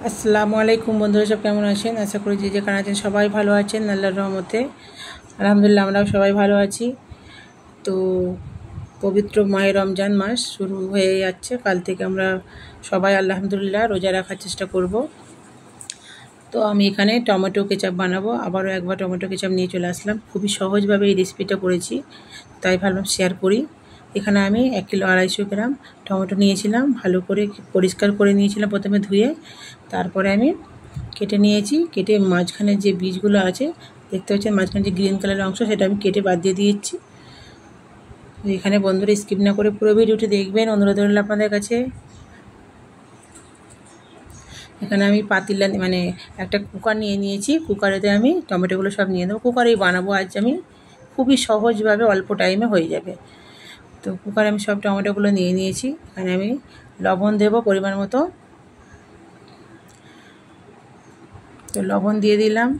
আসসালামু আলাইকুম বন্ধুরা, সব কেমন আছেন? আশা করি যে যেখানে আছেন সবাই ভালো আছেন আল্লাহর রহমতে। আলহামদুলিল্লাহ আমরাও সবাই ভালো আছি। তো পবিত্র মাহে রমজান মাস শুরু হয়ে যাচ্ছে। কাল থেকে আমরা সবাই আলহামদুলিল্লাহ রোজা রাখার চেষ্টা করব। তো আমি এখানে টমেটো কেচাপ বানাবো। আবারও একবার টমেটো কেচাপ নিয়ে চলে আসলাম। খুবই সহজভাবে এই রেসিপিটা করেছি, তাই ভাবলাম শেয়ার করি। এখানে আমি 1 কিলো 250 গ্রাম টমেটো নিয়েছিলাম, ভালো করে পরিষ্কার করে নিয়েছিলাম প্রথমে ধুয়ে। তারপরে আমি কেটে নিয়েছি। কেটে মাঝখানে যে বীজগুলো আছে দেখতে পাচ্ছেন, মাঝখানে যে গ্রিন কালারের অংশ সেটা আমি কেটে বাদ দিয়ে দিয়েছি। এখানে বন্ধুরা স্কিপ না করে পুরো ভিডিওটি দেখবেন, অনুরোধ রইল আপনাদের কাছে। এখানে আমি পাতিলা মানে একটা কুকার নিয়ে নিয়েছি। কুকারেতে আমি টমেটোগুলো সব নিয়ে দেবো। কুকারেই বানাবো আজ আমি, খুবই সহজভাবে অল্প টাইমে হয়ে যাবে। তো কুকারে আমি সব টমেটোগুলো নিয়ে নিয়েছি। এখানে আমি লবণ দেবো পরিমাণ মতো। তো লবণ দিয়ে দিলাম,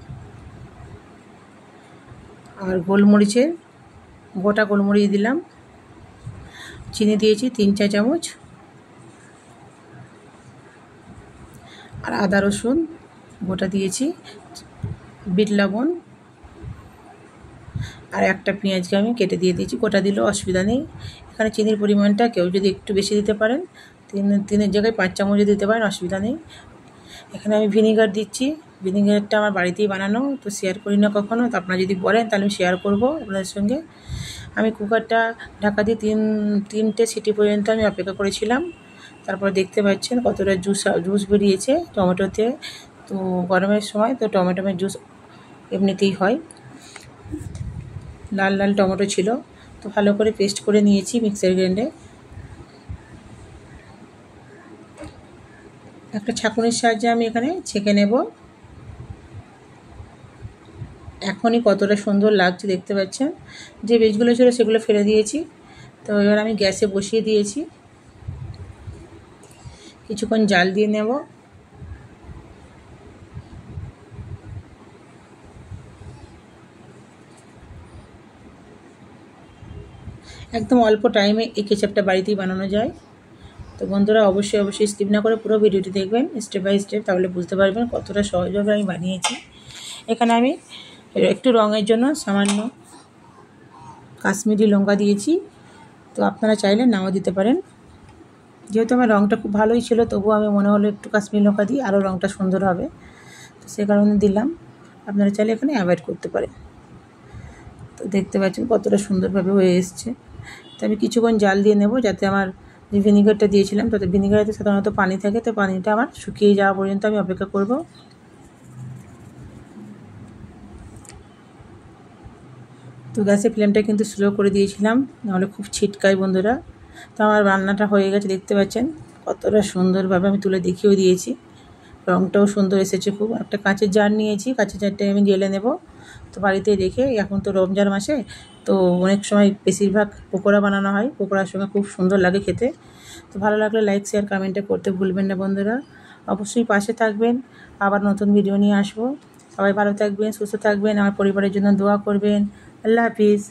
আর গোলমরিচের গোটা গোলমরিচ দিলাম। চিনি দিয়েছি 3-4 চামচ, আর আদা রসুন গোটা দিয়েছি, বিট লবণ, আর একটা পেঁয়াজকে আমি কেটে দিয়ে দিয়েছি। গোটা দিলেও অসুবিধা নেই। এখানে চিনির পরিমাণটা কেউ যদি একটু বেশি দিতে পারেন, তিনের জায়গায় 5 চামচ দিতে পারেন, অসুবিধা নেই। এখানে আমি ভিনিগার দিচ্ছি। ভিনিগারটা আমার বাড়িতেই বানানো, তো শেয়ার করি না কখনো। তো আপনারা যদি বলেন তাহলে আমি শেয়ার করব আপনাদের সঙ্গে। আমি কুকারটা ঢাকা দিয়ে তিনটে সিটি পর্যন্ত আমি অপেক্ষা করেছিলাম। তারপর দেখতে পাচ্ছেন কতটা জুস বেরিয়েছে টমেটোতে। তো গরমের সময় তো টমেটোর জুস এমনিতেই হয়। লাল লাল টমেটো ছিল, তো ভালো করে পেস্ট করে নিয়েছি মিক্সার গ্রাইন্ডারে। একটা ছাঁকুনির সাহায্যে আমি এখানে ছেঁকে নেব। এখনই কতটা সুন্দর লাগছে দেখতে পাচ্ছেন। যে বীজগুলো ছিল সেগুলো ফেলে দিয়েছি। তো এবার আমি গ্যাসে বসিয়ে দিয়েছি, কিছুক্ষণ জাল দিয়ে নেব। একদম অল্প টাইমে এই কেচাপটা বাড়িতেই বানানো যায়। তো বন্ধুরা অবশ্যই স্কিপ না করে পুরো ভিডিওটি দেখবেন স্টেপ বাই স্টেপ, তাহলে বুঝতে পারবেন কতটা সহজভাবে আমি বানিয়েছি। এখানে আমি একটু রঙের জন্য সামান্য কাশ্মীরি লঙ্কা দিয়েছি। তো আপনারা চাইলে নাও দিতে পারেন। যেহেতু আমার রঙটা খুব ভালোই ছিল, তবুও আমি মনে হলো একটু কাশ্মীরি লঙ্কা দিই, আরও রঙটা সুন্দর হবে, তো সে কারণে দিলাম। আপনারা চাইলে এখানে অ্যাভয়েড করতে পারেন। তো দেখতে পাচ্ছেন কতটা সুন্দরভাবে হয়ে এসছে। তো আমি কিছুক্ষণ জাল দিয়ে নেব, যাতে আমার যে ভিনিগারটা দিয়েছিলাম তাতে ভিনিগারেতে সাধারণত পানি থাকে, তো পানিটা আমার শুকিয়ে যাওয়া পর্যন্ত আমি অপেক্ষা করব। তো গ্যাসের ফ্লেমটা কিন্তু স্লো করে দিয়েছিলাম, নাহলে খুব ছিটকায় বন্ধুরা। তো আমার রান্নাটা হয়ে গেছে, দেখতে পাচ্ছেন কতটা সুন্দরভাবে আমি তুলে দেখিয়েও দিয়েছি। রঙটাও সুন্দর এসেছে খুব। একটা কাঁচের জার নিয়েছি, কাঁচের জারটায় আমি ঢেলে নেব। তো বাড়িতে রেখে, এখন তো রমজান মাসে তো অনেক সময় বেশিরভাগ পকোড়া বানানো হয়, পকোড়ার সঙ্গে খুব সুন্দর লাগে খেতে। তো ভালো লাগলে লাইক শেয়ার কমেন্টটা করতে ভুলবেন না বন্ধুরা। অবশ্যই পাশে থাকবেন, আবার নতুন ভিডিও নিয়ে আসবো। সবাই ভালো থাকবেন, সুস্থ থাকবেন, আমার পরিবারের জন্য দোয়া করবেন। আল্লাহ হাফিজ।